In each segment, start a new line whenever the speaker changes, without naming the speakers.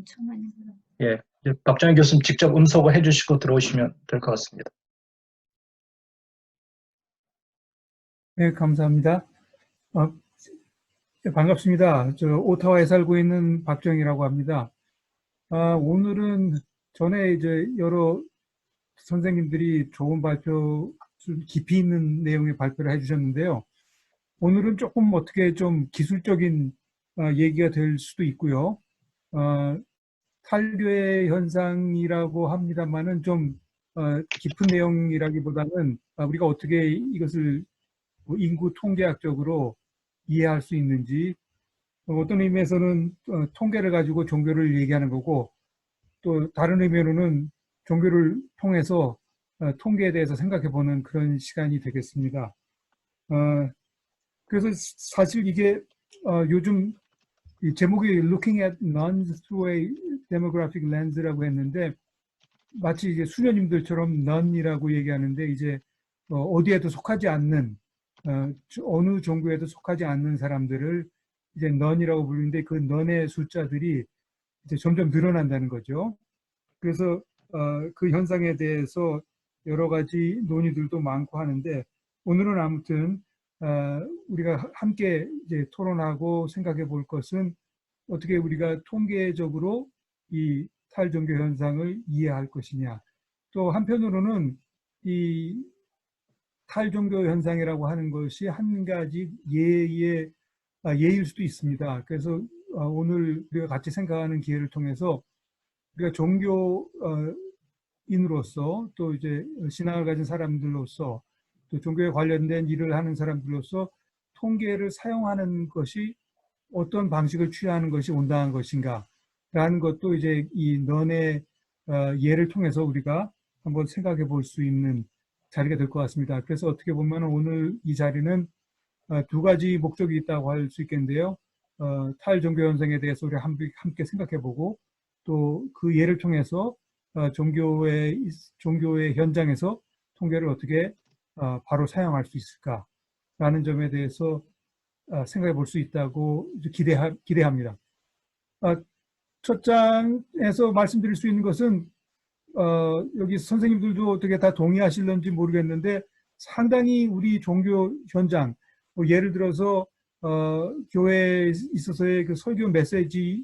엄청 많이 들어.
예, 박정희 교수님 직접 음소거 해주시고 들어오시면 될 것 같습니다.
네, 감사합니다. 반갑습니다. 저 오타와에 살고 있는 박정희라고 합니다. 오늘은 전에 이제 여러 선생님들이 좋은 발표, 좀 깊이 있는 내용의 발표를 해주셨는데요. 오늘은 조금 어떻게 좀 기술적인 얘기가 될 수도 있고요. 탈괴 현상이라고 합니다만은 좀 깊은 내용이라기보다는 우리가 어떻게 이것을 인구 통계학적으로 이해할 수 있는지, 어떤 의미에서는 통계를 가지고 종교를 얘기하는 거고, 또 다른 의미로는 종교를 통해서 통계에 대해서 생각해 보는 그런 시간이 되겠습니다. 그래서 사실 이게 요즘 이 제목이 Looking at Nuns Through a Demographic Lens라고 했는데, 마치 이제 수녀님들처럼 nun이라고 얘기하는데, 이제 어디에도 속하지 않는, 어느 종교에도 속하지 않는 사람들을 이제 nun이라고 부르는데, 그 nun의 숫자들이 이제 점점 늘어난다는 거죠. 그래서 그 현상에 대해서 여러 가지 논의들도 많고 하는데, 오늘은 아무튼 우리가 함께 이제 토론하고 생각해 볼 것은 어떻게 우리가 통계적으로 이 탈종교 현상을 이해할 것이냐. 또 한편으로는 이 탈종교 현상이라고 하는 것이 한 가지 예일 수도 있습니다. 그래서 오늘 우리가 같이 생각하는 기회를 통해서 우리가 종교인으로서 또 이제 신앙을 가진 사람들로서 또 종교에 관련된 일을 하는 사람들로서 통계를 사용하는 것이 어떤 방식을 취하는 것이 온당한 것인가 라는 것도 이제 이 넌의 예를 통해서 우리가 한번 생각해 볼 수 있는 자리가 될 것 같습니다. 그래서 어떻게 보면 오늘 이 자리는 두 가지 목적이 있다고 할 수 있겠는데요. 탈종교 현상에 대해서 우리 함께 생각해 보고 또 그 예를 통해서 종교의 현장에서 통계를 어떻게 바로 사용할 수 있을까라는 점에 대해서 생각해 볼 수 있다고 기대합니다. 첫 장에서 말씀드릴 수 있는 것은 여기 선생님들도 어떻게 다 동의하실런지 모르겠는데 상당히 우리 종교 현장, 예를 들어서 교회에 있어서의 그 설교 메시지를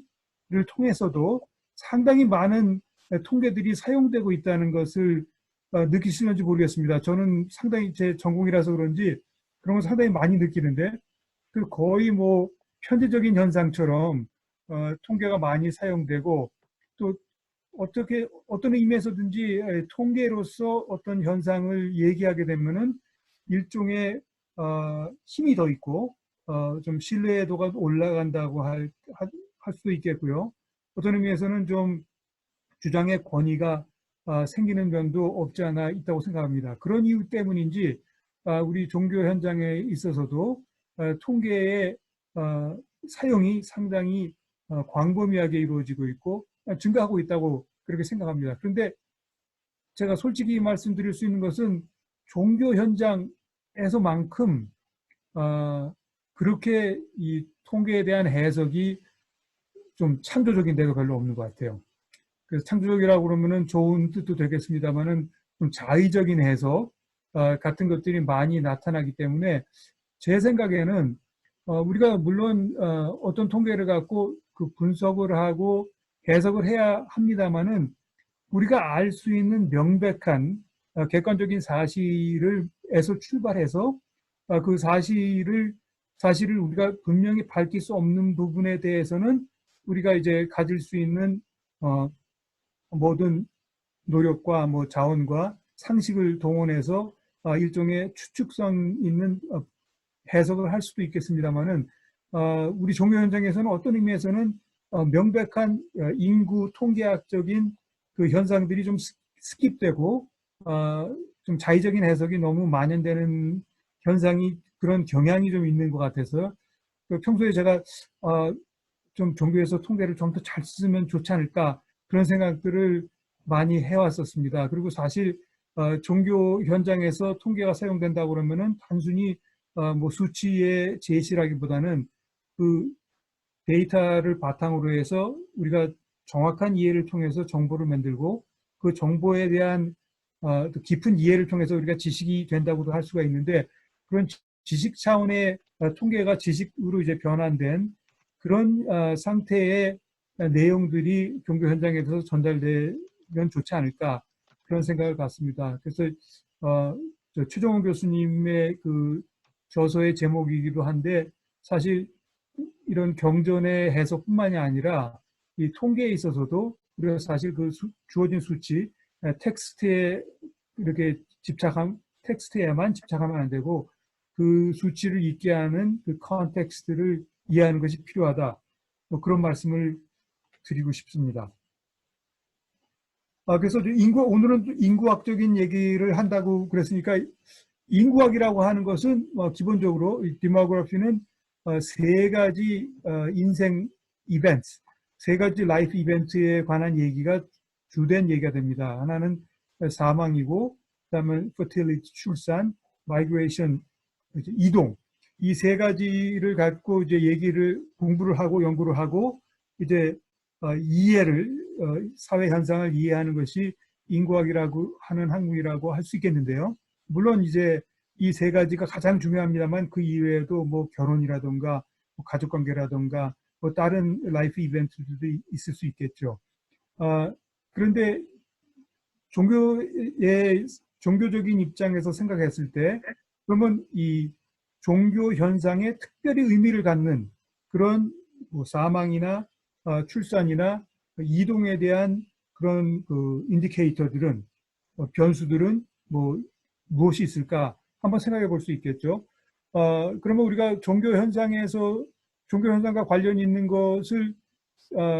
통해서도 상당히 많은 통계들이 사용되고 있다는 것을 느끼시는지 모르겠습니다. 저는 상당히 제 전공이라서 그런지 그런 걸 상당히 많이 느끼는데 그 거의 뭐 편제적인 현상처럼 통계가 많이 사용되고 또 어떤 의미에서든지 통계로서 어떤 현상을 얘기하게 되면은 일종의 힘이 더 있고 좀 신뢰도가 올라간다고 할 수도 있겠고요. 어떤 의미에서는 좀 주장의 권위가 생기는 면도 없지 않아 있다고 생각합니다. 그런 이유 때문인지 우리 종교 현장에 있어서도 통계의 사용이 상당히 광범위하게 이루어지고 있고 증가하고 있다고 그렇게 생각합니다. 그런데 제가 솔직히 말씀드릴 수 있는 것은 종교 현장에서만큼 그렇게 이 통계에 대한 해석이 좀 창조적인 데가 별로 없는 것 같아요. 그래서 창조적이라고 그러면은 좋은 뜻도 되겠습니다만은 좀 자의적인 해석 같은 것들이 많이 나타나기 때문에 제 생각에는 우리가 물론 어떤 통계를 갖고 그 분석을 하고 해석을 해야 합니다만은 우리가 알 수 있는 명백한 객관적인 사실에서 출발해서 그 사실을 우리가 분명히 밝힐 수 없는 부분에 대해서는 우리가 이제 가질 수 있는 모든 노력과 뭐 자원과 상식을 동원해서 일종의 추측성 있는 해석을 할 수도 있겠습니다만은 우리 종교 현장에서는 어떤 의미에서는 명백한 인구 통계학적인 그 현상들이 좀 스킵되고 좀 자의적인 해석이 너무 만연되는 현상이 그런 경향이 좀 있는 것 같아서 평소에 제가 좀 종교에서 통계를 좀 더 잘 쓰면 좋지 않을까 그런 생각들을 많이 해왔었습니다. 그리고 사실 종교 현장에서 통계가 사용된다고 그러면은 단순히 뭐 수치의 제시라기보다는 그 데이터를 바탕으로 해서 우리가 정확한 이해를 통해서 정보를 만들고 그 정보에 대한 또 깊은 이해를 통해서 우리가 지식이 된다고도 할 수가 있는데 그런 지식 차원의 통계가 지식으로 이제 변환된 그런 상태의 내용들이 종교 현장에서 전달되면 좋지 않을까 그런 생각을 갖습니다. 그래서 최종원 교수님의 그 저서의 제목이기도 한데 사실 이런 경전의 해석뿐만이 아니라 이 통계에 있어서도 우리가 사실 그 주어진 수치, 텍스트에 이렇게 텍스트에만 집착하면 안 되고 그 수치를 있게 하는 그 컨텍스트를 이해하는 것이 필요하다. 뭐 그런 말씀을 드리고 싶습니다. 그래서 오늘은 인구학적인 얘기를 한다고 그랬으니까 인구학이라고 하는 것은 기본적으로 디모그래피는 세 가지 인생 이벤트, 세 가지 라이프 이벤트에 관한 얘기가 주된 얘기가 됩니다. 하나는 사망이고, 그다음에 fertility, 출산, migration, 이동. 이 세 가지를 갖고 이제 공부를 하고 연구를 하고 이제 사회 현상을 이해하는 것이 인구학이라고 하는 학문이라고 할 수 있겠는데요. 물론 이제 이 세 가지가 가장 중요합니다만 그 이외에도 뭐 결혼이라든가 뭐 가족관계라든가 뭐 다른 라이프 이벤트들도 있을 수 있겠죠. 그런데 종교적인 입장에서 생각했을 때 그러면 이 종교 현상에 특별히 의미를 갖는 그런 뭐 사망이나 출산이나 이동에 대한 그런 그 인디케이터들은 변수들은 뭐 무엇이 있을까 한번 생각해 볼 수 있겠죠. 그러면 우리가 종교 현상과 관련 있는 것을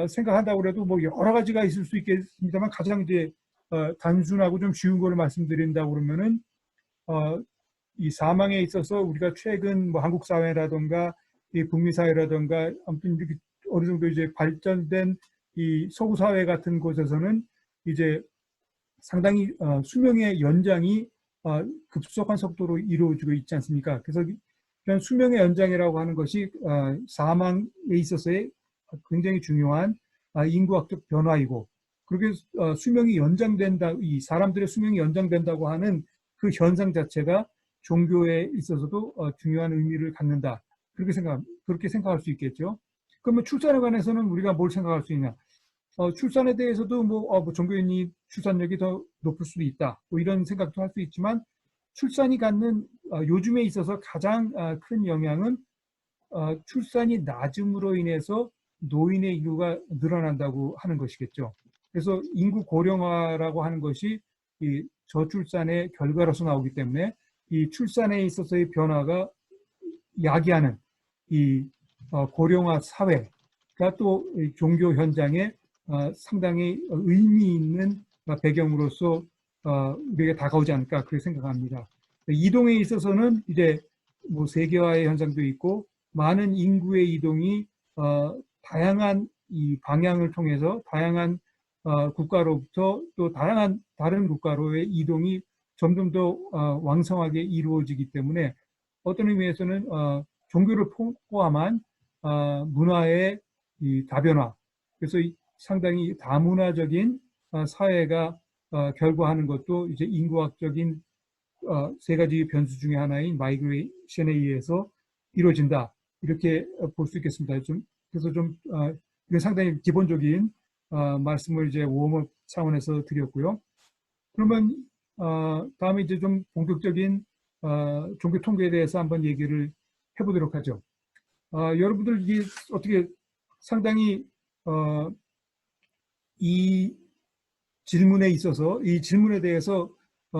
생각한다고 해도 뭐 여러 가지가 있을 수 있겠습니다만 가장 이제 단순하고 좀 쉬운 걸 말씀드린다고 그러면은 이 사망에 있어서 우리가 최근 뭐 한국 사회라든가 이 북미 사회라든가 아무튼 이렇게 어느 정도 이제 발전된 이 서구 사회 같은 곳에서는 이제 상당히 수명의 연장이 급속한 속도로 이루어지고 있지 않습니까? 그래서 이런 수명의 연장이라고 하는 것이 사망에 있어서의 굉장히 중요한 인구학적 변화이고 그렇게 수명이 연장된다, 이 사람들의 수명이 연장된다고 하는 그 현상 자체가 종교에 있어서도 중요한 의미를 갖는다. 그렇게 생각할 수 있겠죠. 그러면 출산에 관해서는 우리가 뭘 생각할 수 있냐? 출산에 대해서도 뭐 종교인이 출산력이 더 높을 수도 있다. 뭐 이런 생각도 할 수 있지만 출산이 갖는 요즘에 있어서 가장 큰 영향은 출산이 낮음으로 인해서 노인의 인구가 늘어난다고 하는 것이겠죠. 그래서 인구 고령화라고 하는 것이 이 저출산의 결과로서 나오기 때문에 이 출산에 있어서의 변화가 야기하는 이 고령화 사회가 또 종교 현장에 상당히 의미 있는 배경으로서 우리에게 다가오지 않을까 그렇게 생각합니다. 이동에 있어서는 이제 뭐 세계화의 현상도 있고 많은 인구의 이동이 다양한 이 방향을 통해서 다양한 국가로부터 또 다양한 다른 국가로의 이동이 점점 더 왕성하게 이루어지기 때문에 어떤 의미에서는 종교를 포함한 문화의 이 다변화, 그래서 상당히 다문화적인 사회가 결과하는 것도 이제 인구학적인 세 가지 변수 중에 하나인 마이그레이션에 의해서 이루어진다. 이렇게 볼 수 있겠습니다. 그래서 이건 상당히 기본적인 말씀을 이제 웜업 차원에서 드렸고요. 그러면 다음에 이제 좀 본격적인 종교 통계에 대해서 한번 얘기를 해보도록 하죠. 여러분들 이게 어떻게 상당히 이 질문에 있어서 이 질문에 대해서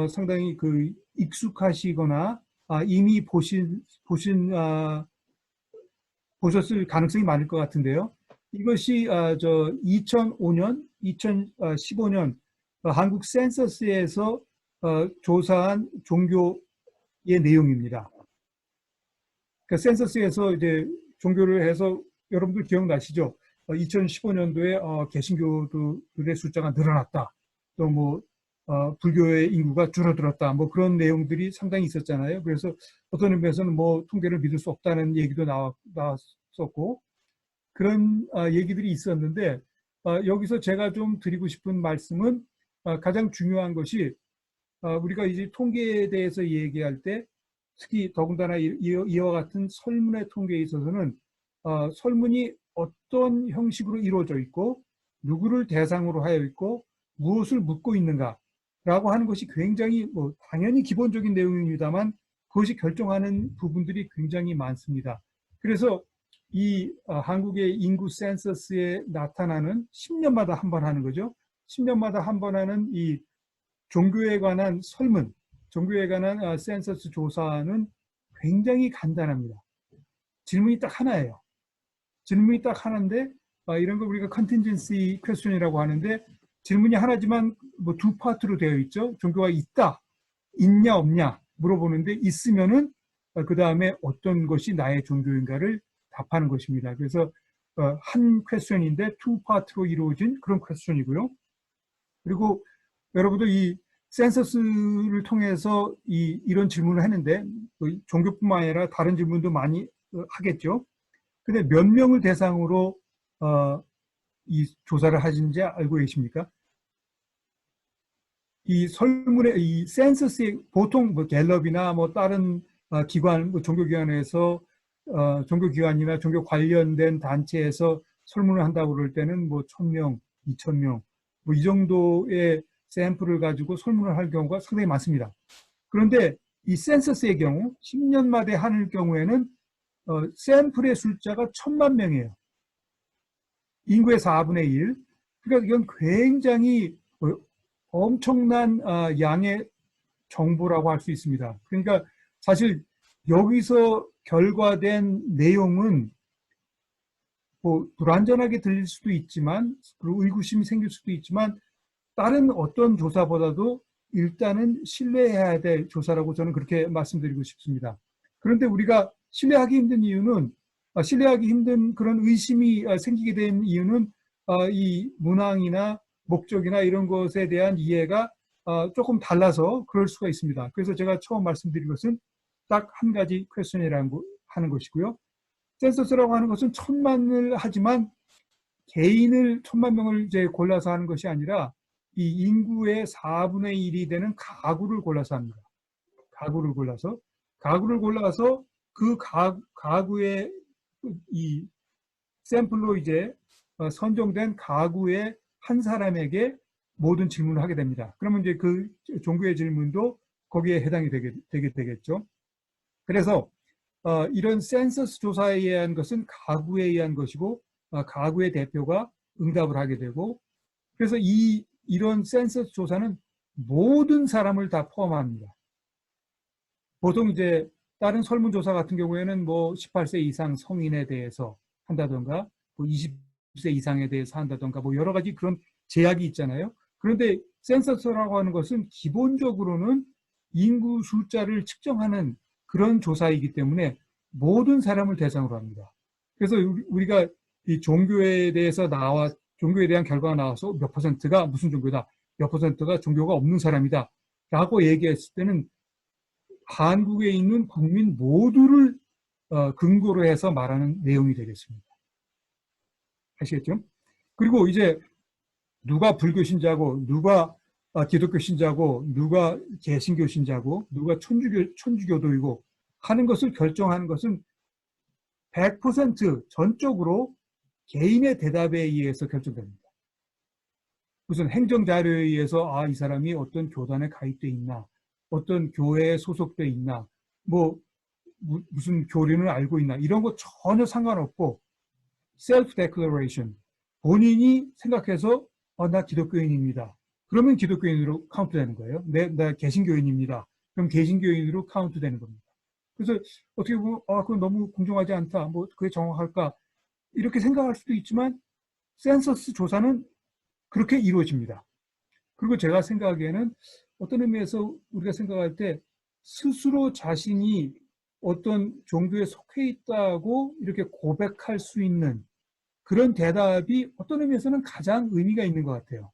상당히 그 익숙하시거나 이미 보셨을 가능성이 많을 것 같은데요. 이것이 2015년 한국 센서스에서 조사한 종교의 내용입니다. 그러니까 센서스에서 이제 종교를 해서 여러분들 기억나시죠? 2015년도에 개신교들의 숫자가 늘어났다. 또 뭐 불교의 인구가 줄어들었다. 뭐 그런 내용들이 상당히 있었잖아요. 그래서 어떤 의미에서는 뭐 통계를 믿을 수 없다는 얘기도 나왔었고 그런 얘기들이 있었는데 여기서 제가 좀 드리고 싶은 말씀은 가장 중요한 것이 우리가 이제 통계에 대해서 얘기할 때 특히 더군다나 이와 같은 설문의 통계에 있어서는 설문이 어떤 형식으로 이루어져 있고 누구를 대상으로 하여 있고 무엇을 묻고 있는가라고 하는 것이 굉장히 뭐 당연히 기본적인 내용입니다만 그것이 결정하는 부분들이 굉장히 많습니다. 그래서 이 한국의 인구 센서스에 나타나는 10년마다 한 번 하는 거죠. 10년마다 한 번 하는 이 종교에 관한 설문, 종교에 관한 센서스 조사는 굉장히 간단합니다. 질문이 딱 하나예요. 질문이 딱 하나인데 이런 걸 우리가 컨틴전시 퀘스천이라고 하는데 질문이 하나지만 뭐 두 파트로 되어 있죠. 종교가 있다, 있냐 없냐 물어보는데 있으면은 그 다음에 어떤 것이 나의 종교인가를 답하는 것입니다. 그래서 한 퀘스천인데 투 파트로 이루어진 그런 퀘스천이고요. 그리고 여러분들 이 센서스를 통해서 이런 질문을 했는데 종교뿐만 아니라 다른 질문도 많이 하겠죠. 근데 몇 명을 대상으로 이 조사를 하신지 알고 계십니까? 이 설문의 이 센서스의 보통 뭐 갤럽이나 뭐 다른 기관, 뭐 종교기관에서 종교기관이나 종교 관련된 단체에서 설문을 한다고 그럴 때는 뭐 1,000명, 2,000명 뭐 이 정도의 샘플을 가지고 설문을 할 경우가 상당히 많습니다. 그런데 이 센서스의 경우 10년 만에 하는 경우에는 샘플의 숫자가 1,000만 명이에요. 인구의 4분의 1. 그러니까 이건 굉장히 엄청난 양의 정보라고 할 수 있습니다. 그러니까 사실 여기서 결과된 내용은 뭐 불완전하게 들릴 수도 있지만 그리고 의구심이 생길 수도 있지만 다른 어떤 조사보다도 일단은 신뢰해야 될 조사라고 저는 그렇게 말씀드리고 싶습니다. 그런데 우리가 신뢰하기 힘든 이유는 신뢰하기 힘든 그런 의심이 생기게 된 이유는 이 문항이나 목적이나 이런 것에 대한 이해가 조금 달라서 그럴 수가 있습니다. 그래서 제가 처음 말씀드린 것은 딱 한 가지 퀘스천이라고 하는 것이고요. 센서스라고 하는 것은 1,000만을 하지만 개인을 1,000만 명을 이제 골라서 하는 것이 아니라 이 인구의 4분의 1이 되는 가구를 골라서 합니다. 가구를 골라서 그 가구의 이 샘플로 이제 선정된 가구의 한 사람에게 모든 질문을 하게 됩니다. 그러면 이제 그 종교의 질문도 거기에 해당이 되겠죠. 그래서 이런 센서스 조사에 의한 것은 가구에 의한 것이고 가구의 대표가 응답을 하게 되고 그래서 이런 센서스 조사는 모든 사람을 다 포함합니다. 보통 이제 다른 설문조사 같은 경우에는 뭐 18세 이상 성인에 대해서 한다던가 뭐 20세 이상에 대해서 한다던가 뭐 여러 가지 그런 제약이 있잖아요. 그런데 센서스라고 하는 것은 기본적으로는 인구 숫자를 측정하는 그런 조사이기 때문에 모든 사람을 대상으로 합니다. 그래서 우리가 이 종교에 대한 결과가 나와서 몇 퍼센트가 무슨 종교다, 몇 퍼센트가 종교가 없는 사람이다 라고 얘기했을 때는 한국에 있는 국민 모두를 근거로 해서 말하는 내용이 되겠습니다. 아시겠죠? 그리고 이제 누가 불교 신자고 누가 기독교 신자고 누가 개신교 신자고 누가 천주교도이고 하는 것을 결정하는 것은 100% 전적으로 개인의 대답에 의해서 결정됩니다. 무슨 행정자료에 의해서 이 사람이 어떤 교단에 가입돼 있나, 어떤 교회에 소속돼 있나, 뭐 무슨 교리를 알고 있나 이런 거 전혀 상관없고 self-declaration, 본인이 생각해서 나 기독교인입니다. 그러면 기독교인으로 카운트되는 거예요. 나 개신교인입니다. 그럼 개신교인으로 카운트되는 겁니다. 그래서 어떻게 보면 그건 너무 공정하지 않다. 뭐 그게 정확할까? 이렇게 생각할 수도 있지만 센서스 조사는 그렇게 이루어집니다. 그리고 제가 생각하기에는 어떤 의미에서 우리가 생각할 때 스스로 자신이 어떤 종교에 속해 있다고 이렇게 고백할 수 있는 그런 대답이 어떤 의미에서는 가장 의미가 있는 것 같아요.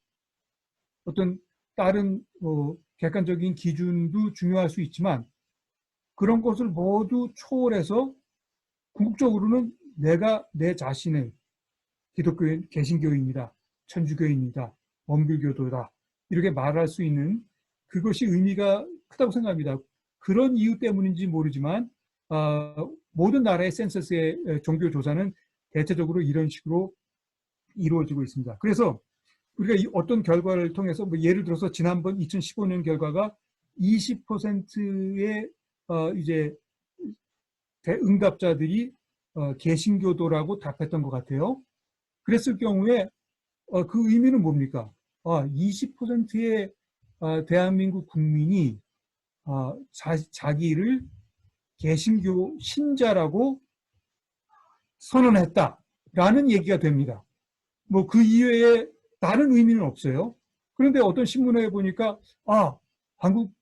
어떤 다른 객관적인 기준도 중요할 수 있지만 그런 것을 모두 초월해서 궁극적으로는 내가 내 자신을 기독교인, 개신교인이다, 천주교인이다, 원불교도다 이렇게 말할 수 있는 그것이 의미가 크다고 생각합니다. 그런 이유 때문인지 모르지만 모든 나라의 센서스의 종교 조사는 대체적으로 이런 식으로 이루어지고 있습니다. 그래서 우리가 어떤 결과를 통해서 뭐 예를 들어서 지난번 2015년 결과가 20%의 이제 응답자들이 개신교도라고 답했던 것 같아요. 그랬을 경우에 그 의미는 뭡니까? 20%의 대한민국 국민이 자기를 개신교 신자라고 선언했다라는 얘기가 됩니다. 뭐 그 이외에 다른 의미는 없어요. 그런데 어떤 신문에 보니까 한국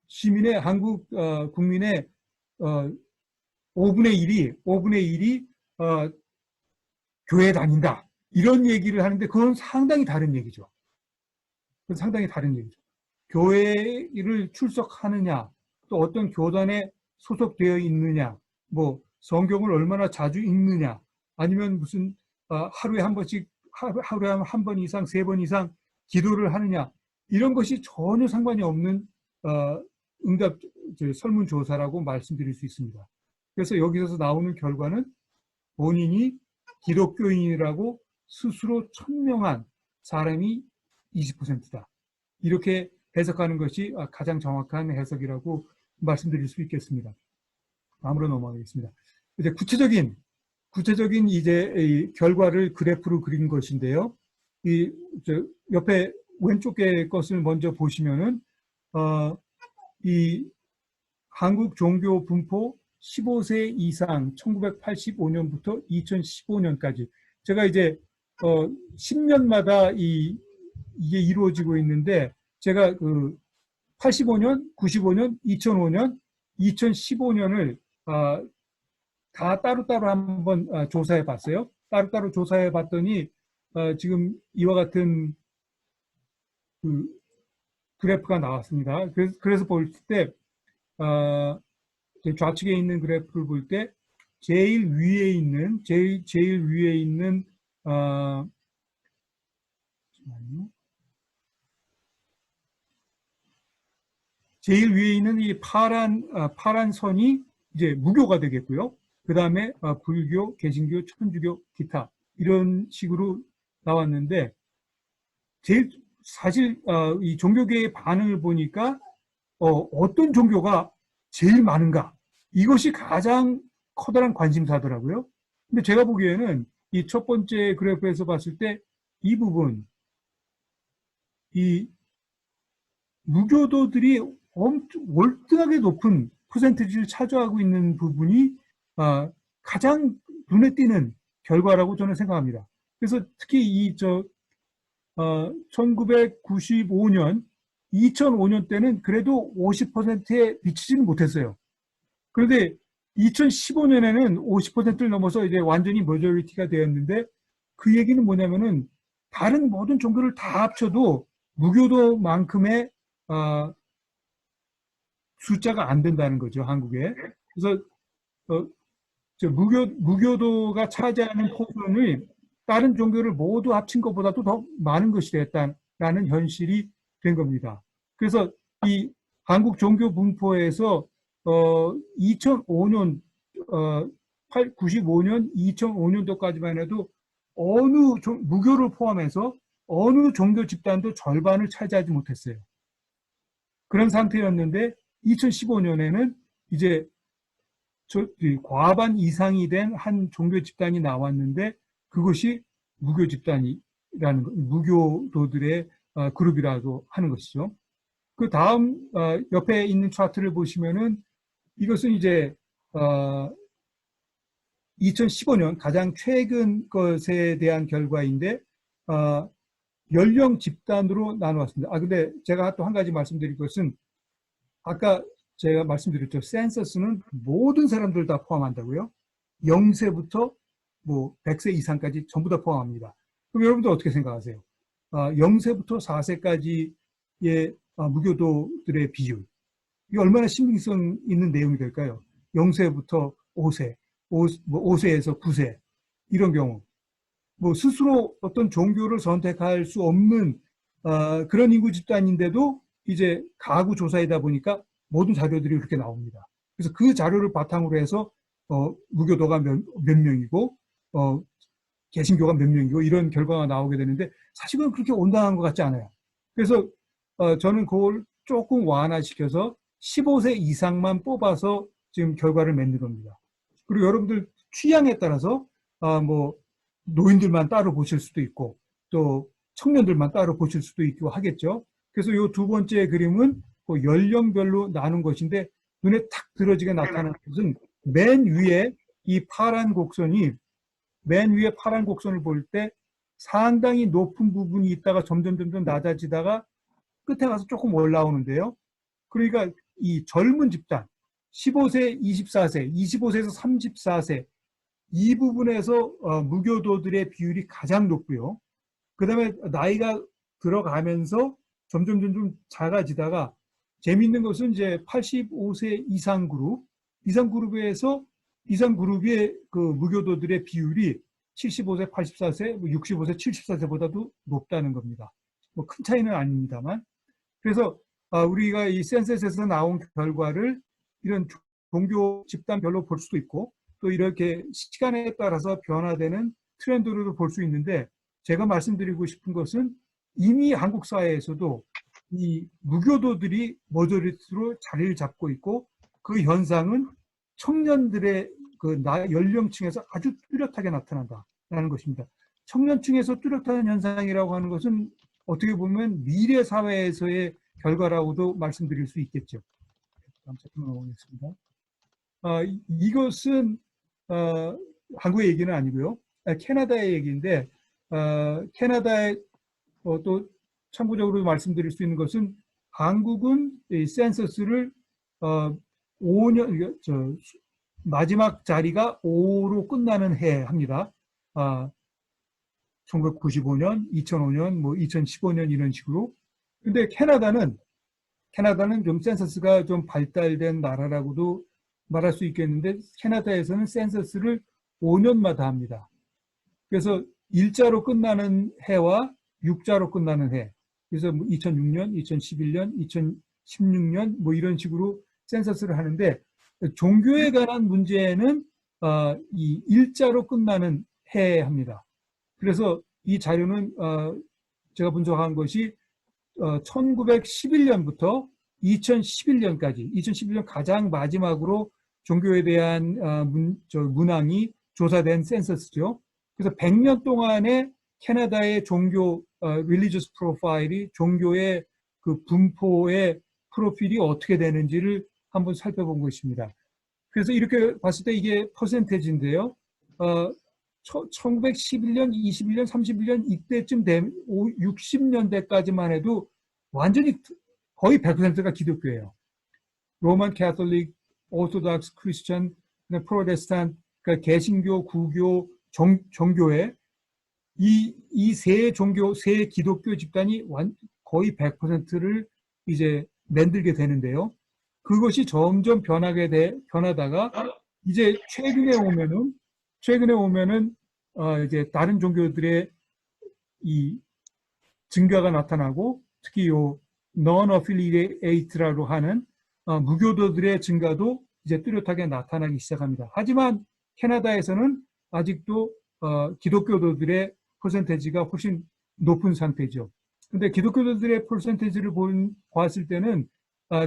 시민의 한국 국민의 5분의 1이 교회 다닌다 이런 얘기를 하는데 그건 상당히 다른 얘기죠. 그건 상당히 다른 얘기죠. 교회를 출석하느냐, 또 어떤 교단에 소속되어 있느냐, 뭐 성경을 얼마나 자주 읽느냐, 아니면 무슨 하루에 한 번씩 하루에 한 번 이상, 3번 이상 기도를 하느냐 이런 것이 전혀 상관이 없는 응답 설문조사라고 말씀드릴 수 있습니다. 그래서 여기서 나오는 결과는 본인이 기독교인이라고 스스로 천명한 사람이 20%다. 이렇게 해석하는 것이 가장 정확한 해석이라고 말씀드릴 수 있겠습니다. 다음으로 넘어가겠습니다. 이제 구체적인 이제 이 결과를 그래프로 그린 것인데요. 옆에 왼쪽의 것을 먼저 보시면은 이 한국 종교 분포 15세 이상 1985년부터 2015년까지 제가 이제 10년마다 이게 이루어지고 있는데 제가 그 85년, 95년, 2005년, 2015년을 다 따로따로 한번 조사해 봤어요. 따로따로 조사해 봤더니 지금 이와 같은 그 그래프가 나왔습니다. 그래서 볼 때 좌측에 있는 그래프를 볼 때 제일 위에 있는 제일 위에 있는 이 파란 선이 이제 무교가 되겠고요. 그 다음에 불교, 개신교, 천주교, 기타 이런 식으로 나왔는데 사실 이 종교계의 반응을 보니까 어떤 종교가 제일 많은가 이것이 가장 커다란 관심사더라고요. 근데 제가 보기에는 이 첫 번째 그래프에서 봤을 때 이 부분 이 무교도들이 월등하게 높은 퍼센티지를 차지하고 있는 부분이 가장 눈에 띄는 결과라고 저는 생각합니다. 그래서 특히 1995년, 2005년 때는 그래도 50%에 미치지는 못했어요. 그런데 2015년에는 50%를 넘어서 이제 완전히 머저리티가 되었는데 그 얘기는 뭐냐면은 다른 모든 종교를 다 합쳐도 무교도만큼의 숫자가 안 된다는 거죠, 한국에. 그래서 무교도가 차지하는 포션을 다른 종교를 모두 합친 것보다도 더 많은 것이 됐다라는 현실이 된 겁니다. 그래서 이 한국 종교 분포에서 2005년, 95년, 2005년도까지만 해도 무교를 포함해서 어느 종교 집단도 절반을 차지하지 못했어요. 그런 상태였는데 2015년에는 이제 과반 이상이 된 한 종교 집단이 나왔는데 그것이 무교 집단이라는 무교도들의 그룹이라고 하는 것이죠. 그 다음 옆에 있는 차트를 보시면은 이것은 이제 2015년 가장 최근 것에 대한 결과인데 연령 집단으로 나누었습니다. 근데 제가 또 한 가지 말씀드릴 것은 아까 제가 말씀드렸죠. 센서스는 모든 사람들 다 포함한다고요. 0세부터 뭐 100세 이상까지 전부 다 포함합니다. 그럼 여러분들 어떻게 생각하세요? 0세부터 4세까지의 무교도들의 비율. 이게 얼마나 신빙성 있는 내용이 될까요? 0세부터 5세, 5세에서 9세 이런 경우. 뭐 스스로 어떤 종교를 선택할 수 없는 그런 인구 집단인데도 이제 가구 조사이다 보니까 모든 자료들이 그렇게 나옵니다. 그래서 그 자료를 바탕으로 해서 무교도가 몇 명이고 개신교가 몇 명이고 이런 결과가 나오게 되는데 사실은 그렇게 온당한 것 같지 않아요. 그래서 저는 그걸 조금 완화시켜서 15세 이상만 뽑아서 지금 결과를 맺는 겁니다. 그리고 여러분들 취향에 따라서 뭐 노인들만 따로 보실 수도 있고 또 청년들만 따로 보실 수도 있고 하겠죠. 그래서 이 두 번째 그림은 그 연령별로 나눈 것인데 눈에 탁 들어지게 나타나는 것은 맨 위에 이 파란 곡선이 맨 위에 파란 곡선을 볼 때 상당히 높은 부분이 있다가 점점 낮아지다가 끝에 가서 조금 올라오는데요. 그러니까 이 젊은 집단 15세, 24세, 25세에서 34세 이 부분에서 무교도들의 비율이 가장 높고요. 그 다음에 나이가 들어가면서 점점 작아지다가 재미있는 것은 이제 85세 이상 그룹의 그 무교도들의 비율이 75세, 84세, 65세, 74세보다도 높다는 겁니다. 뭐 큰 차이는 아닙니다만. 그래서 우리가 이 센서스에서 나온 결과를 이런 종교 집단별로 볼 수도 있고 또 이렇게 시간에 따라서 변화되는 트렌드로도 볼 수 있는데 제가 말씀드리고 싶은 것은 이미 한국 사회에서도 이 무교도들이 머저리티로 자리를 잡고 있고 그 현상은 청년들의 그 연령층에서 아주 뚜렷하게 나타난다라는 것입니다. 청년층에서 뚜렷한 현상이라고 하는 것은 어떻게 보면 미래 사회에서의 결과라고도 말씀드릴 수 있겠죠. 다음 차트 넘어가겠습니다. 이것은 한국의 얘기는 아니고요. 캐나다의 얘기인데 캐나다의 또 참고적으로 말씀드릴 수 있는 것은 한국은 이 센서스를 5년 마지막 자리가 5로 끝나는 해 합니다. 1995년, 2005년, 뭐 2015년 이런 식으로. 근데 캐나다는 좀 센서스가 좀 발달된 나라라고도 말할 수 있겠는데 캐나다에서는 센서스를 5년마다 합니다. 그래서 1자로 끝나는 해와 6자로 끝나는 해. 그래서 2006년, 2011년, 2016년 뭐 이런 식으로 센서스를 하는데 종교에 관한 문제는 이 1자로 끝나는 해 합니다. 그래서 이 자료는 제가 분석한 것이 1911년부터 2011년까지 2011년 가장 마지막으로 종교에 대한 문항이 조사된 센서스죠. 그래서 100년 동안의 캐나다의 종교 religious profile이 종교의 그 분포의 프로필이 어떻게 되는지를 한번 살펴본 것입니다. 그래서 이렇게 봤을 때 이게 퍼센테이지인데요. 1911년, 21년, 31년 이때쯤 되면 60년대까지만 해도 완전히 거의 100%가 기독교예요. 로만 캐톨릭, 오르토독스 크리스천, 프로테스탄트, 그러니까 개신교, 구교, 정교회 이 세 종교, 세 기독교 집단이 거의 100%를 이제 만들게 되는데요. 그것이 점점 변하다가 이제 최근에 오면은 이제 다른 종교들의 이 증가가 나타나고 특히 요 non-affiliated라고 하는 무교도들의 증가도 이제 뚜렷하게 나타나기 시작합니다. 하지만 캐나다에서는 아직도 기독교도들의 퍼센테이지가 훨씬 높은 상태죠. 근데 기독교도들의 퍼센테이지를 봤을 때는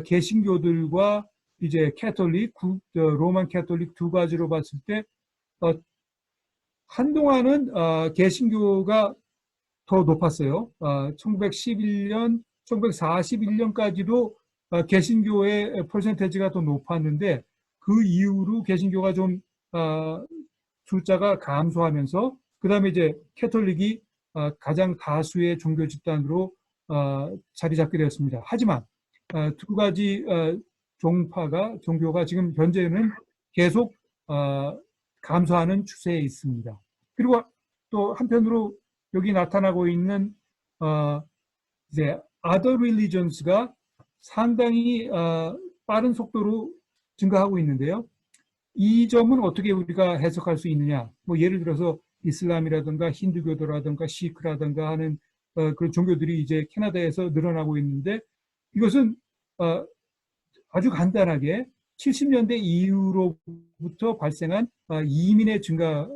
개신교들과 이제 캐톨릭, 로만 캐톨릭 두 가지로 봤을 때 한동안은 개신교가 더 높았어요. 1911년, 1941년까지도 개신교의 퍼센테이지가 더 높았는데 그 이후로 개신교가 좀 숫자가 감소하면서 그 다음에 이제 캐톨릭이 가장 다수의 종교 집단으로 자리 잡게 되었습니다. 하지만 두 가지 종교가 지금 현재는 계속 감소하는 추세에 있습니다. 그리고 또 한편으로 여기 나타나고 있는 이제 other religions가 상당히 빠른 속도로 증가하고 있는데요. 이 점은 어떻게 우리가 해석할 수 있느냐? 뭐 예를 들어서 이슬람이라든가 힌두교도라든가 시크라든가 하는 그런 종교들이 이제 캐나다에서 늘어나고 있는데 이것은 아주 간단하게 70년대 이후로부터 발생한 이민의 증가가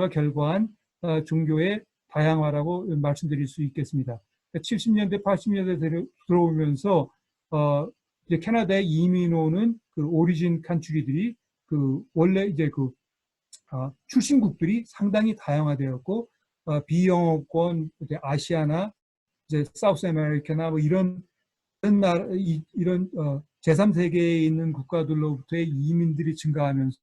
결과한 종교의 다양화라고 말씀드릴 수 있겠습니다. 70년대, 80년대 들어오면서 이제 캐나다의 이민 오는 그 오리진 칸츄리들이 그 원래 이제 그 출신국들이 상당히 다양화되었고 비영어권 아시아나 이제 사우스 아메리카나 뭐 이런 제3세계에 있는 국가들로부터의 이민들이 증가하면서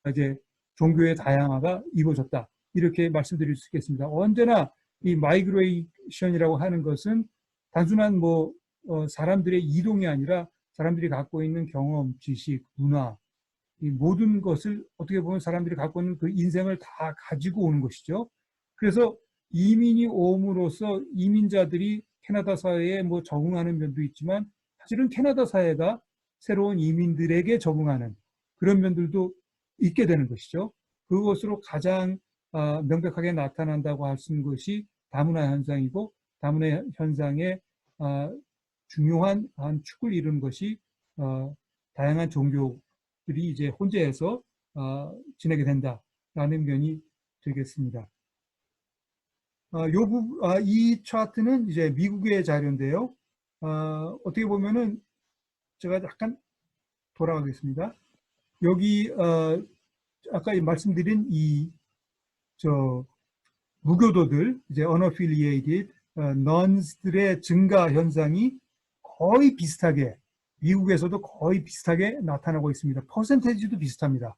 이제 종교의 다양화가 이루어졌다. 이렇게 말씀드릴 수 있겠습니다. 언제나 이 마이그레이션이라고 하는 것은 단순한 사람들의 이동이 아니라 사람들이 갖고 있는 경험, 지식, 문화, 이 모든 것을 어떻게 보면 사람들이 갖고 있는 그 인생을 다 가지고 오는 것이죠. 그래서 이민이 옴으로써 이민자들이 캐나다 사회에 적응하는 면도 있지만 사실은 캐나다 사회가 새로운 이민들에게 적응하는 그런 면들도 있게 되는 것이죠. 그것으로 가장 명백하게 나타난다고 할 수 있는 것이 다문화 현상이고 다문화 현상의 중요한 한 축을 이루는 것이 다양한 종교들이 이제 혼재해서 지내게 된다라는 면이 되겠습니다. 이 차트는 이제 미국의 자료인데요. 어떻게 보면은 제가 약간 돌아가겠습니다. 여기 아까 말씀드린 무교도들, 이제 unaffiliated nuns들의 증가 현상이 거의 비슷하게 미국에서도 거의 비슷하게 나타나고 있습니다. 퍼센테이지도 비슷합니다.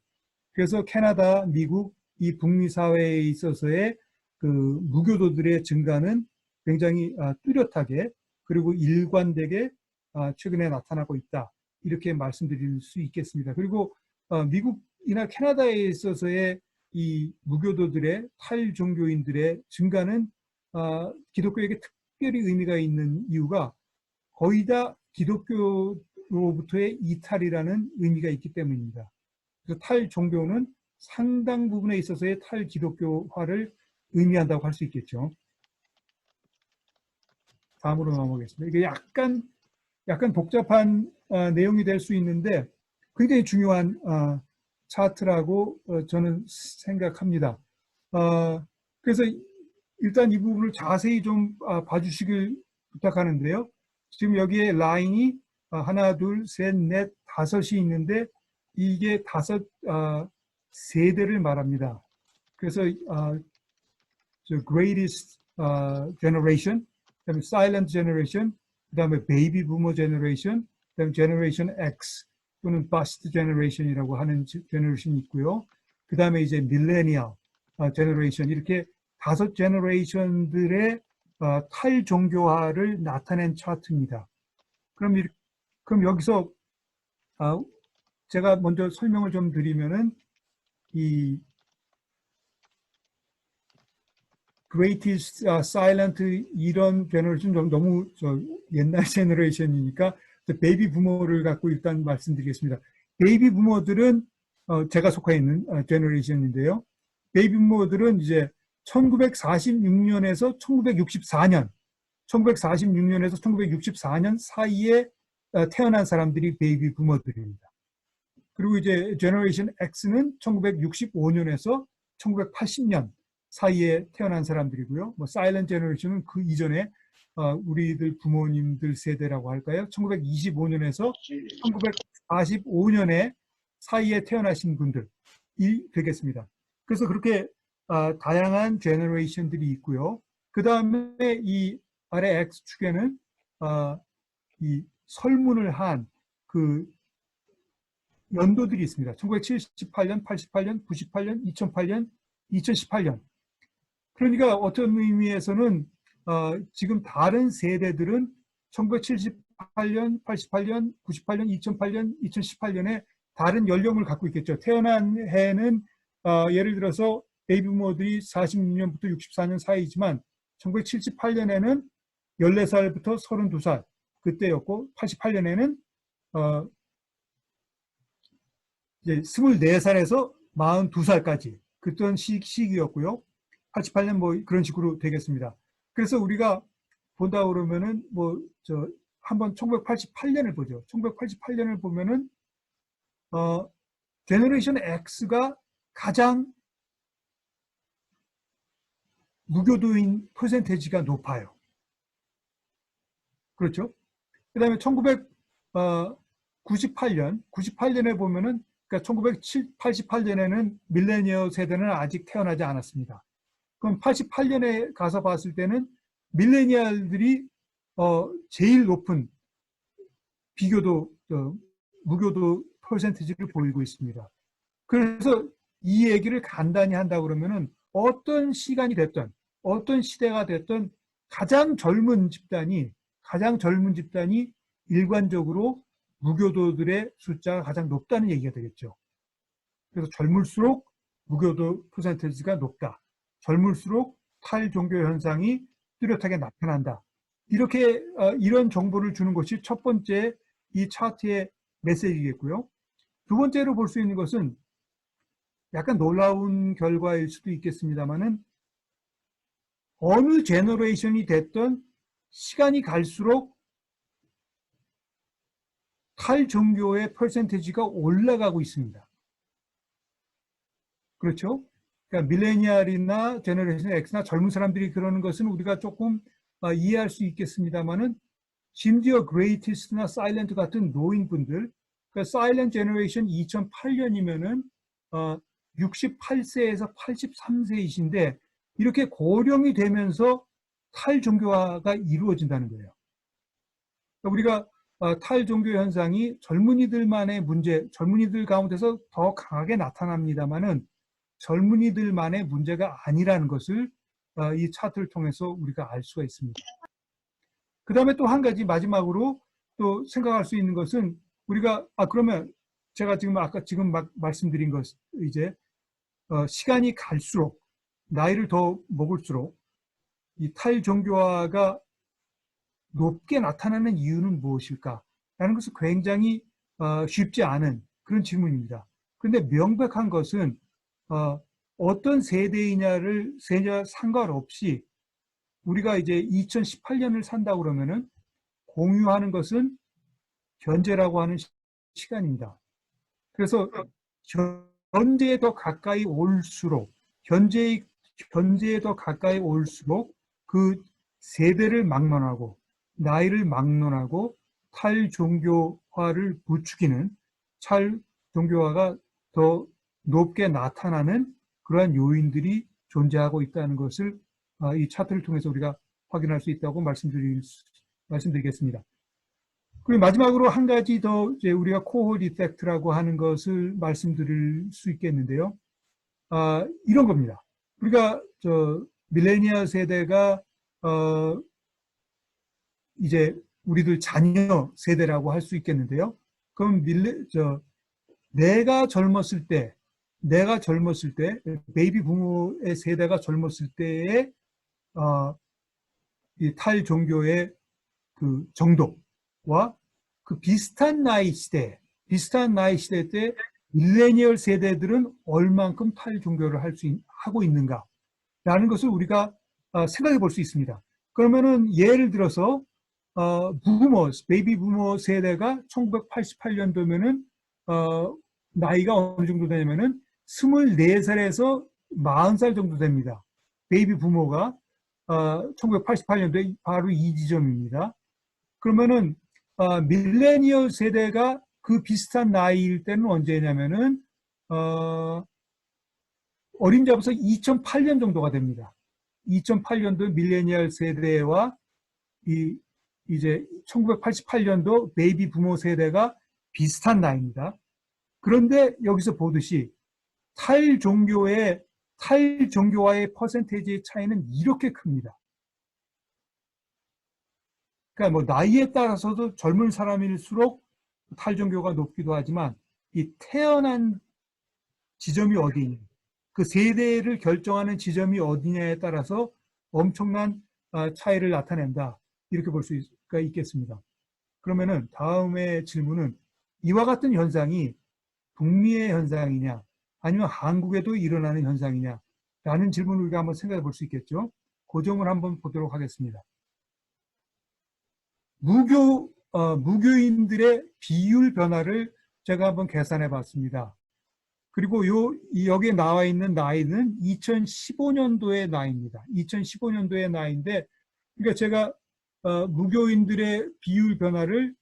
그래서 캐나다, 미국 이 북미 사회에 있어서의 그 무교도들의 증가는 굉장히 뚜렷하게 그리고 일관되게 최근에 나타나고 있다. 이렇게 말씀드릴 수 있겠습니다. 그리고 미국이나 캐나다에 있어서의 이 무교도들의 탈종교인들의 증가는 기독교에게 특별히 의미가 있는 이유가 거의 다 기독교로부터의 이탈이라는 의미가 있기 때문입니다. 그래서 탈종교는 상당 부분에 있어서의 탈기독교화를 의미한다고 할 수 있겠죠. 다음으로 넘어가겠습니다. 이게 약간 복잡한 내용이 될 수 있는데 굉장히 중요한 차트라고 저는 생각합니다. 그래서 일단 이 부분을 자세히 좀 봐주시길 부탁하는데요. 지금 여기에 라인이 하나, 둘, 셋, 넷, 다섯이 있는데 이게 다섯 세대를 말합니다. 그래서 the greatest generation, 그다음에 silent generation, 그다음에 baby boomer generation, 그다음에 generation X 또는 bust generation이라고 하는 generation이 있고요. 그다음에 이제 millennial generation 이렇게 다섯 generation들의 탈종교화를 나타낸 차트입니다. 그럼 여기서 제가 먼저 설명을 좀 드리면은 이 greatest silent 이런 제너레이션 너무 옛날 제너레이션이니까 베이비 부모를 갖고 일단 말씀드리겠습니다. 베이비 부모들은 제가 속해 있는 제너레이션인데요. 베이비 부모들은 이제 1946년에서 1964년 사이에 태어난 사람들이 베이비 부모들입니다. 그리고 이제 제너레이션 X는 1965년에서 1980년 사이에 태어난 사람들이고요. 사일런트 제너레이션은 그 이전에 우리들 부모님들 세대라고 할까요? 1925년에서 1945년에 사이에 태어나신 분들이 되겠습니다. 그래서 그렇게 다양한 제너레이션들이 있고요. 그 다음에 이 아래 X축에는 이 설문을 한 그 연도들이 있습니다. 1978년, 88년, 98년, 2008년, 2018년. 그러니까 어떤 의미에서는 지금 다른 세대들은 1978년, 88년, 98년, 2008년, 2018년에 다른 연령을 갖고 있겠죠. 태어난 해는 예를 들어서 베이비 부모들이 46년부터 64년 사이지만 1978년에는 14살부터 32살 그때였고 88년에는 이제 24살에서 42살까지 그던 시기였고요. 88년 뭐 그런 식으로 되겠습니다. 그래서 우리가 본다 그러면은 한번 1988년을 보죠. 1988년을 보면은 제너레이션 X가 가장 무교도인 퍼센테이지가 높아요. 그렇죠? 그 다음에 1998년에 보면은, 그러니까 1988년에는 밀레니얼 세대는 아직 태어나지 않았습니다. 그럼 88년에 가서 봤을 때는 밀레니얼들이 제일 높은 무교도 퍼센티지를 보이고 있습니다. 그래서 이 얘기를 간단히 한다 그러면은 어떤 시간이 됐든 어떤 시대가 됐든 가장 젊은 집단이 일관적으로 무교도들의 숫자가 가장 높다는 얘기가 되겠죠. 그래서 젊을수록 무교도 퍼센티지가 높다. 젊을수록 탈종교 현상이 뚜렷하게 나타난다. 이렇게 이런 정보를 주는 것이 첫 번째 이 차트의 메시지겠고요. 두 번째로 볼 수 있는 것은 약간 놀라운 결과일 수도 있겠습니다만은 어느 제너레이션이 됐던 시간이 갈수록 탈종교의 퍼센테이지가 올라가고 있습니다. 그렇죠? 그러니까 밀레니얼이나 제너레이션 X나 젊은 사람들이 그러는 것은 우리가 조금 이해할 수 있겠습니다만은 심지어 그레이티스트나 사일런트 같은 노인분들, 그러니까 사일런트 제너레이션 2008년이면은 68세에서 83세이신데 이렇게 고령이 되면서 탈종교화가 이루어진다는 거예요. 그러니까 우리가 탈종교 현상이 젊은이들만의 문제, 젊은이들 가운데서 더 강하게 나타납니다만은 젊은이들만의 문제가 아니라는 것을 이 차트를 통해서 우리가 알 수가 있습니다. 그 다음에 또 한 가지 마지막으로 또 생각할 수 있는 것은 우리가 그러면 제가 지금 막 말씀드린 것 이제 시간이 갈수록 나이를 더 먹을수록 이 탈종교화가 높게 나타나는 이유는 무엇일까? 라는 것은 굉장히 쉽지 않은 그런 질문입니다. 그런데 명백한 것은 어떤 세대냐 상관없이 우리가 이제 2018년을 산다 그러면은 공유하는 것은 현재라고 하는 시간입니다. 그래서 현재에 더 가까이 올수록 현재에 더 가까이 올수록 그 세대를 막론하고 나이를 막론하고 탈종교화를 부추기는 탈종교화가 더 높게 나타나는 그러한 요인들이 존재하고 있다는 것을 이 차트를 통해서 우리가 확인할 수 있다고 말씀드리겠습니다. 그리고 마지막으로 한 가지 더 이제 우리가 코홀 이펙트라고 하는 것을 말씀드릴 수 있겠는데요. 이런 겁니다. 우리가 밀레니얼 세대가 이제 우리들 자녀 세대라고 할 수 있겠는데요. 그럼 내가 젊었을 때 베이비 부모의 세대가 젊었을 때의 이 탈종교의 그 정도와 그 비슷한 나이 시대 때 밀레니얼 세대들은 얼만큼 탈종교를 하고 있는가라는 것을 우리가 생각해 볼 수 있습니다. 그러면은 예를 들어서 베이비 부모 세대가 1988년도면은 나이가 어느 정도 되냐면은 24살에서 40살 정도 됩니다. 베이비 부모가 1988년도에 바로 이 지점입니다. 그러면은 밀레니얼 세대가 그 비슷한 나이일 때는 언제냐면은 어림잡아서 2008년 정도가 됩니다. 2008년도 밀레니얼 세대와 이제 1988년도 베이비 부모 세대가 비슷한 나이입니다. 그런데 여기서 보듯이 탈종교와의 퍼센테이지의 차이는 이렇게 큽니다. 그러니까 뭐 나이에 따라서도 젊은 사람일수록 탈종교가 높기도 하지만 이 태어난 지점이 어디냐, 그 세대를 결정하는 지점이 어디냐에 따라서 엄청난 차이를 나타낸다. 이렇게 볼 수가 있겠습니다. 그러면은 다음의 질문은 이와 같은 현상이 북미의 현상이냐 아니면 한국에도 일어나는 현상이냐? 라는 질문을 우리가 한번 생각해 볼 수 있겠죠. 그 점을 한번 보도록 하겠습니다. 무교인들의 비율 변화를 제가 한번 계산해 봤습니다. 그리고 여기에 나와 있는 나이는 2015년도의 나이입니다. 2015년도의 나이인데, 그러니까 제가 무교인들의 비율 변화를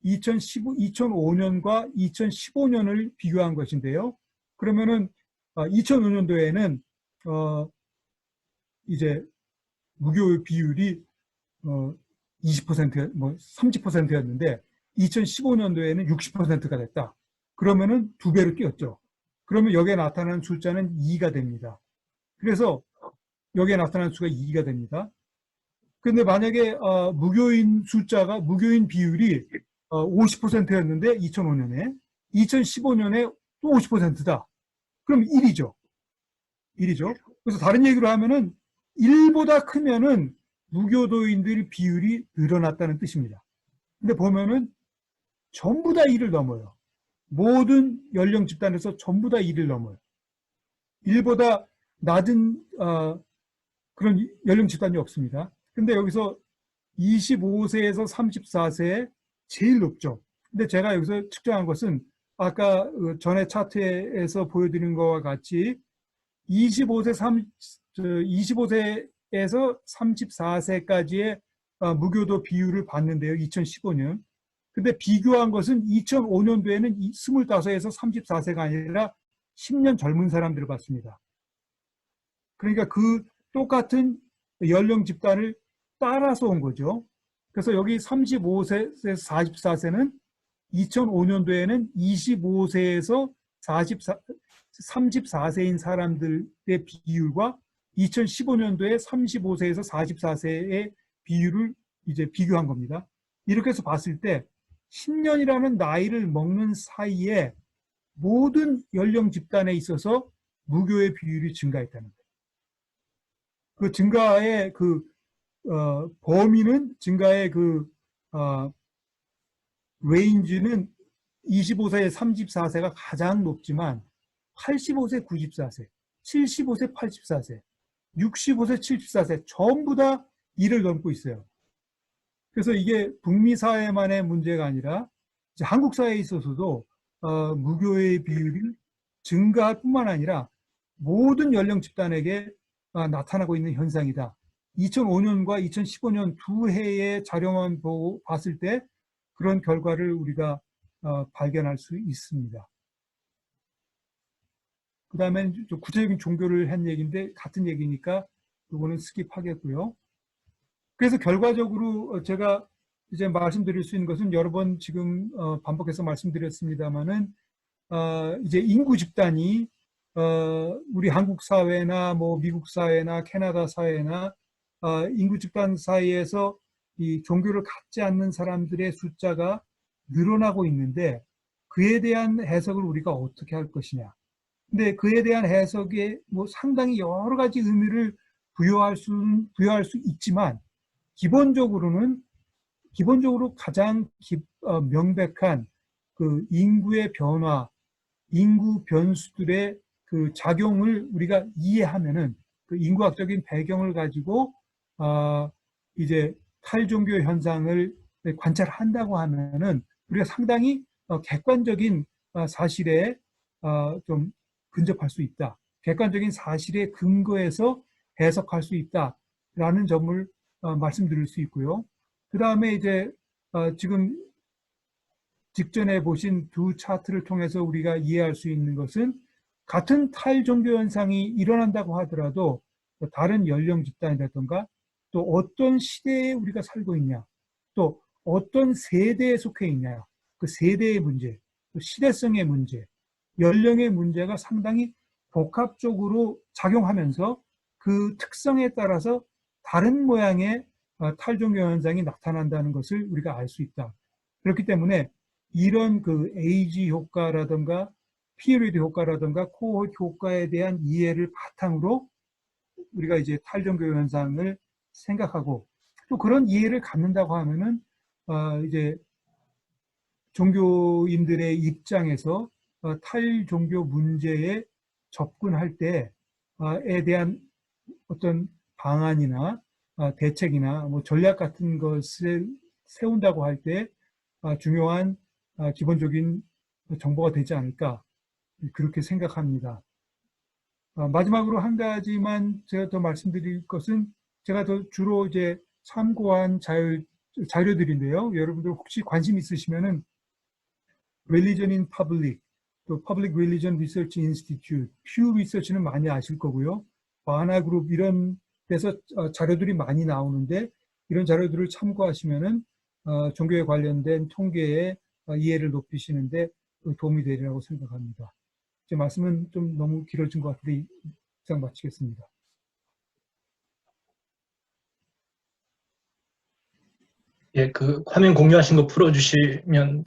2005년과 2015년을 비교한 것인데요. 그러면은 2005년도에는 이제 무교 비율이 20%, 뭐 30%였는데 2015년도에는 60%가 됐다. 그러면은 2배로 뛰었죠. 그러면 여기에 나타나는 숫자는 2가 됩니다. 그래서 여기에 나타나는 수가 2가 됩니다. 근데 만약에 무교인 비율이 50%였는데 2005년에 2015년에 또 50%다. 그럼 1이죠. 1이죠. 그래서 다른 얘기로 하면은 1보다 크면은 무교도인들 비율이 늘어났다는 뜻입니다. 근데 보면은 전부 다 1을 넘어요. 모든 연령 집단에서 전부 다 1을 넘어요. 1보다 낮은 그런 연령 집단이 없습니다. 근데 여기서 25세에서 34세 제일 높죠. 근데 제가 여기서 측정한 것은 아까 전에 차트에서 보여드린 것과 같이 25세에서 34세까지의 무교도 비율을 봤는데요. 2015년. 근데 비교한 것은 2005년도에는 25에서 34세가 아니라 10년 젊은 사람들을 봤습니다. 그러니까 그 똑같은 연령 집단을 따라서 온 거죠. 그래서 여기 35세에서 44세는 2005년도에는 25세에서 34세인 사람들의 비율과 2015년도에 35세에서 44세의 비율을 이제 비교한 겁니다. 이렇게 해서 봤을 때 10년이라는 나이를 먹는 사이에 모든 연령 집단에 있어서 무교의 비율이 증가했다는 거예요. 그 증가의 범위는 증가의 레인지는 25세, 34세가 가장 높지만 85세, 94세, 75세, 84세, 65세, 74세 전부 다 1을 넘고 있어요. 그래서 이게 북미 사회만의 문제가 아니라 이제 한국 사회에 있어서도 무교의 비율이 증가할 뿐만 아니라 모든 연령 집단에게 나타나고 있는 현상이다. 2005년과 2015년 두 해의 자료만 봤을 때 그런 결과를 우리가 발견할 수 있습니다. 그 다음에 구체적인 종교를 한 얘기인데 같은 얘기니까 이거는 스킵하겠고요. 그래서 결과적으로 제가 이제 말씀드릴 수 있는 것은 여러 번 지금 반복해서 말씀드렸습니다만은 이제 인구 집단이 우리 한국 사회나 뭐 미국 사회나 캐나다 사회나 인구 집단 사이에서 이 종교를 갖지 않는 사람들의 숫자가 늘어나고 있는데 그에 대한 해석을 우리가 어떻게 할 것이냐. 근데 그에 대한 해석에 뭐 상당히 여러 가지 의미를 부여할 수 있지만 기본적으로 가장 명백한 그 인구의 변화, 인구 변수들의 그 작용을 우리가 이해하면은 그 인구학적인 배경을 가지고 이제 탈종교 현상을 관찰한다고 하면은 우리가 상당히 객관적인 사실에 좀 근접할 수 있다. 객관적인 사실에 근거해서 해석할 수 있다라는 점을 말씀드릴 수 있고요. 그 다음에 이제 지금 직전에 보신 두 차트를 통해서 우리가 이해할 수 있는 것은 같은 탈종교 현상이 일어난다고 하더라도 다른 연령 집단이라든가 또 어떤 시대에 우리가 살고 있냐, 또 어떤 세대에 속해 있냐, 그 세대의 문제, 또 시대성의 문제, 연령의 문제가 상당히 복합적으로 작용하면서 그 특성에 따라서 다른 모양의 탈종교 현상이 나타난다는 것을 우리가 알 수 있다. 그렇기 때문에 이런 그 에이지 효과라든가 피리드 효과라든가 코호트 효과에 대한 이해를 바탕으로 우리가 이제 탈종교 현상을 생각하고 또 그런 이해를 갖는다고 하면은 이제 종교인들의 입장에서 탈종교 문제에 접근할 때에 대한 어떤 방안이나 대책이나 뭐 전략 같은 것을 세운다고 할 때 중요한 기본적인 정보가 되지 않을까 그렇게 생각합니다. 마지막으로 한 가지만 제가 더 말씀드릴 것은 제가 더 주로 이제 참고한 자료들인데요. 여러분들 혹시 관심 있으시면은 Religion in Public, 또 Public Religion Research Institute, Pew Research는 많이 아실 거고요. 바하나 그룹 이런 데서 자료들이 많이 나오는데 이런 자료들을 참고하시면은 종교에 관련된 통계의 이해를 높이시는데 도움이 되리라고 생각합니다. 제 말씀은 좀 너무 길어진 것 같은데 이상 마치겠습니다.
예, 그 화면 공유하신 거 풀어주시면